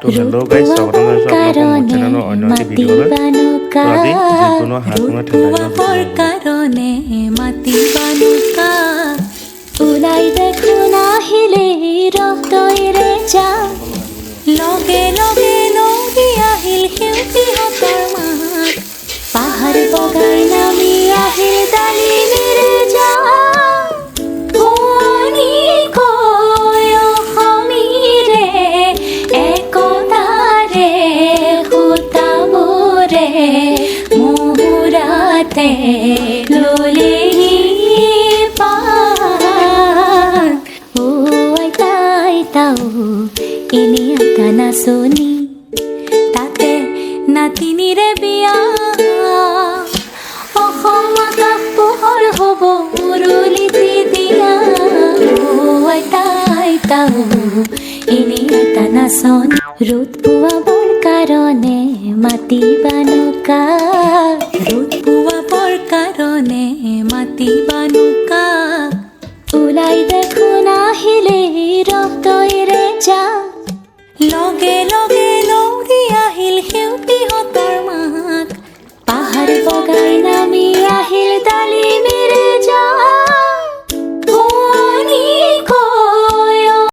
তো hello' guys, স্বাগতম জনাইছোঁ আপোনালোকক মোৰ চেনেলৰ অন্য এটি ভিডিঅ'লৈ। তো আজি যিকোনো হাতখনৰ ঠাণ্ডা কাৰণে মাতিবানুকা ওলাই দেখোন আহিলে ৰক্তৰে যা লগে লগে লগে আহিল শিল্পীহঁতৰ মাত পাহাৰ বগাই নামি আহিল ডালিমিৰে যা শুৱনি কয় অসমীৰে একতাৰে সূতাবোৰে মুহুৰাতে ললেহি পাত ও আইতা আইতাও এনে এটা নাচনি তাতে নাতিনিৰে বিয়া অসম আকাশ পোহৰ হ'ব উৰুলিটি দিয়া ও আইতা আইতাও এনে এটা নাচনি ৰ'দ পোৱাবৰ কাৰণে মাতিবানুকা ৰ'দ পোৱাবৰ কাৰণে মাতিবানুকা ওলাই দেখোন আহিলে ৰক্তৰে যা লগে লগে